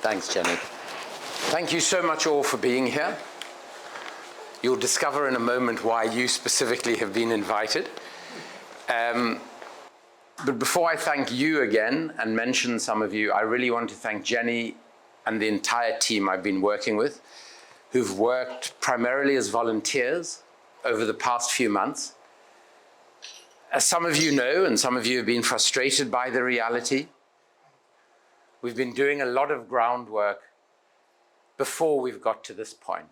Thanks, Jenny. Thank you so much all for being here. You'll discover in a moment why you specifically have been invited. But before I thank you again and mention some of you, I really want to thank Jenny and the entire team I've been working with, who've worked primarily as volunteers over the past few months. As some of you know, and some of you have been frustrated by the reality, we've been doing a lot of groundwork before we've got to this point.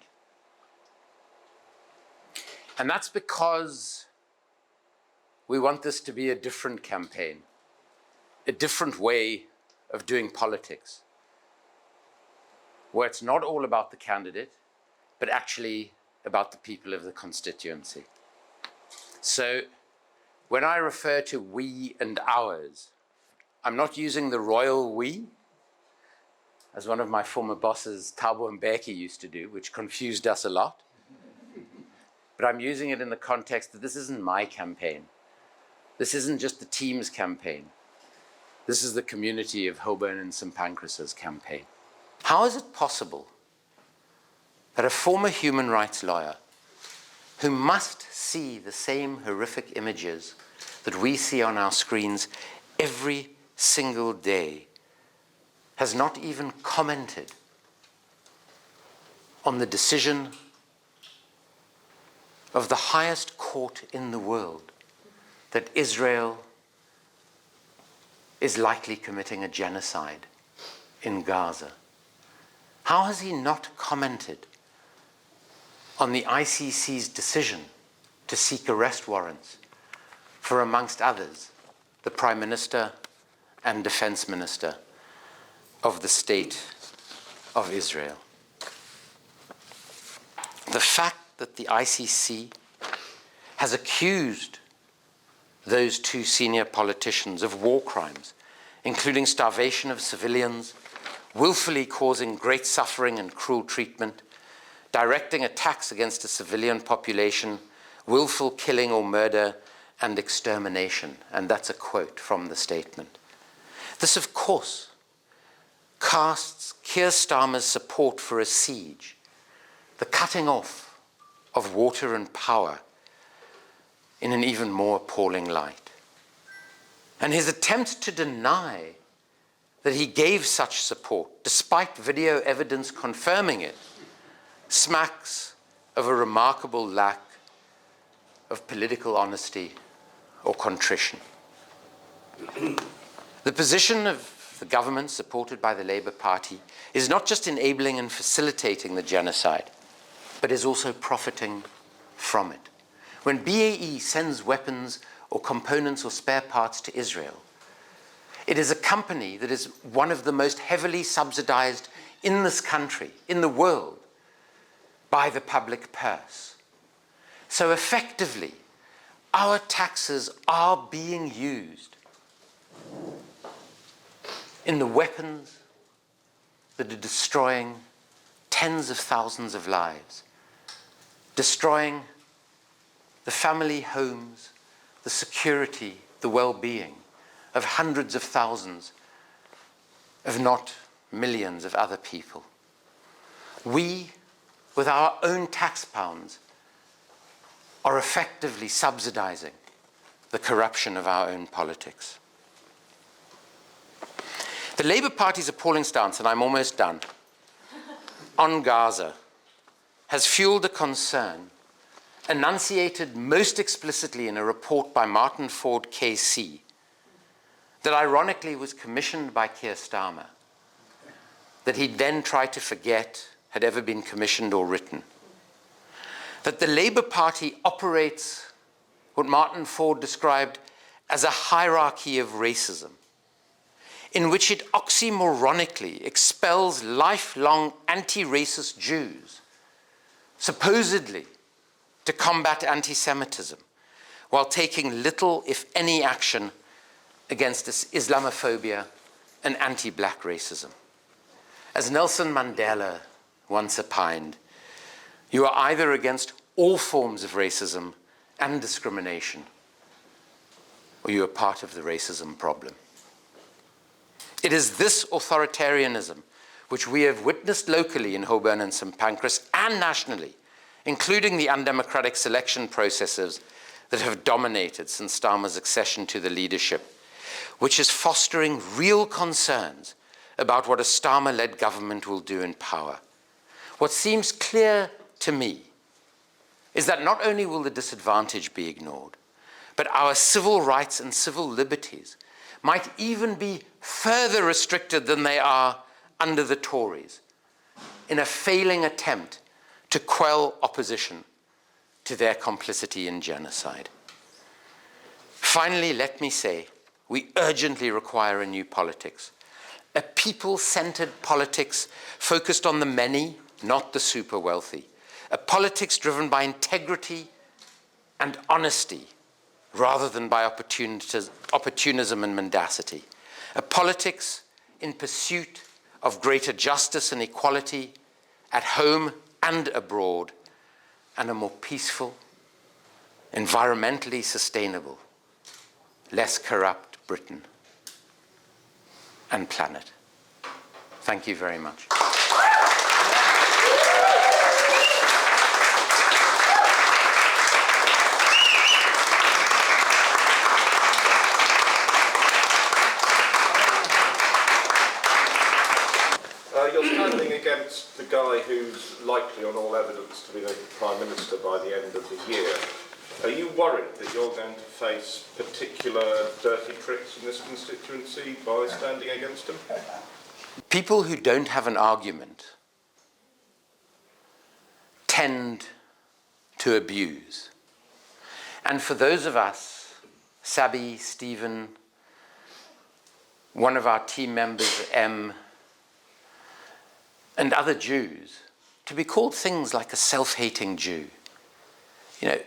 And that's because we want this to be a different campaign, a different way of doing politics, where it's not all about the candidate, but actually about the people of the constituency. So when I refer to we and ours, I'm not using the royal we, as one of my former bosses, Thabo Mbeki, used to do, which confused us a lot. But I'm using it in the context that this isn't my campaign. This isn't just the team's campaign. This is the community of Holborn and St. Pancras' campaign. How is it possible that a former human rights lawyer who must see the same horrific images that we see on our screens every single day has not even commented on the decision of the highest court in the world that Israel is likely committing a genocide in Gaza? How has he not commented on the ICC's decision to seek arrest warrants for, amongst others, the Prime Minister and Defense Minister of the State of Israel? The fact that the ICC has accused those two senior politicians of war crimes, including starvation of civilians, willfully causing great suffering and cruel treatment, directing attacks against a civilian population, willful killing or murder, and extermination. And that's a quote from the statement. This, of course, casts Keir Starmer's support for a siege, the cutting off of water and power, in an even more appalling light. And his attempt to deny that he gave such support, despite video evidence confirming it, smacks of a remarkable lack of political honesty or contrition. The position of the government, supported by the Labour Party, is not just enabling and facilitating the genocide, but is also profiting from it. When BAE sends weapons or components or spare parts to Israel, it is a company that is one of the most heavily subsidized in this country, in the world, by the public purse. So effectively, our taxes are being used in the weapons that are destroying tens of thousands of lives, destroying the family homes, the security, the well-being of hundreds of thousands, if not millions of other people. We, with our own tax pounds, are effectively subsidizing the corruption of our own politics. The Labour Party's appalling stance, and I'm almost done, on Gaza has fueled a concern enunciated most explicitly in a report by Martin Ford KC that ironically was commissioned by Keir Starmer, that he then tried to forget had ever been commissioned or written. That the Labour Party operates what Martin Ford described as a hierarchy of racism, in which it oxymoronically expels lifelong anti-racist Jews, supposedly to combat anti-Semitism, while taking little, if any, action against Islamophobia and anti-black racism. As Nelson Mandela once opined, you are either against all forms of racism and discrimination, or you are part of the racism problem. It is this authoritarianism which we have witnessed locally in Holborn and St Pancras and nationally, including the undemocratic selection processes that have dominated since Starmer's accession to the leadership, which is fostering real concerns about what a Starmer-led government will do in power. What seems clear to me is that not only will the disadvantaged be ignored, but our civil rights and civil liberties might even be further restricted than they are under the Tories in a failing attempt to quell opposition to their complicity in genocide. Finally, let me say, we urgently require a new politics, a people-centered politics focused on the many, not the super wealthy, a politics driven by integrity and honesty rather than by opportunism and mendacity, a politics in pursuit of greater justice and equality at home and abroad, and a more peaceful, environmentally sustainable, less corrupt Britain and planet. Thank you very much. You're standing against the guy who's likely on all evidence to be the Prime Minister by the end of the year. Are you worried that you're going to face particular dirty tricks in this constituency by standing against him? People who don't have an argument tend to abuse. And for those of us, Sabi, Stephen, one of our team members, M, and other Jews, to be called things like a self-hating Jew. You know,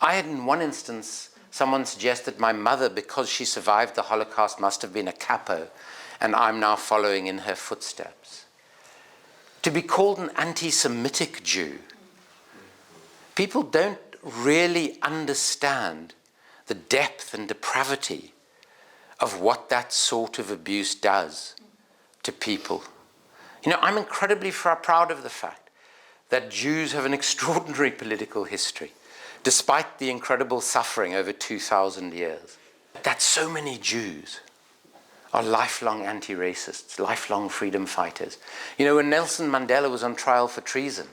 I had in one instance, someone suggested my mother, because she survived the Holocaust, must have been a capo, and I'm now following in her footsteps. To be called an anti-Semitic Jew. People don't really understand the depth and depravity of what that sort of abuse does to people. You know, I'm incredibly proud of the fact that Jews have an extraordinary political history, despite the incredible suffering over 2,000 years. That so many Jews are lifelong anti-racists, lifelong freedom fighters. You know, when Nelson Mandela was on trial for treason,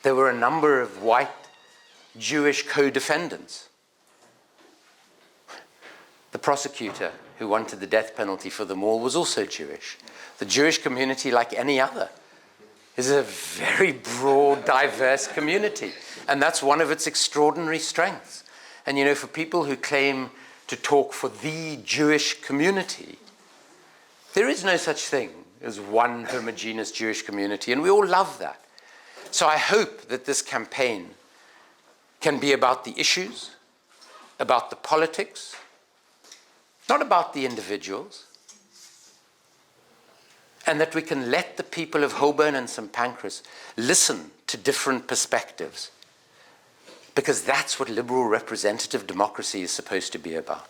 there were a number of white Jewish co-defendants. The prosecutor who wanted the death penalty for them all was also Jewish. The Jewish community, like any other, is a very broad, diverse community. And that's one of its extraordinary strengths. And you know, for people who claim to talk for the Jewish community, there is no such thing as one homogeneous Jewish community, and we all love that. So I hope that this campaign can be about the issues, about the politics, not about the individuals, and that we can let the people of Holborn and St Pancras listen to different perspectives, because that's what liberal representative democracy is supposed to be about.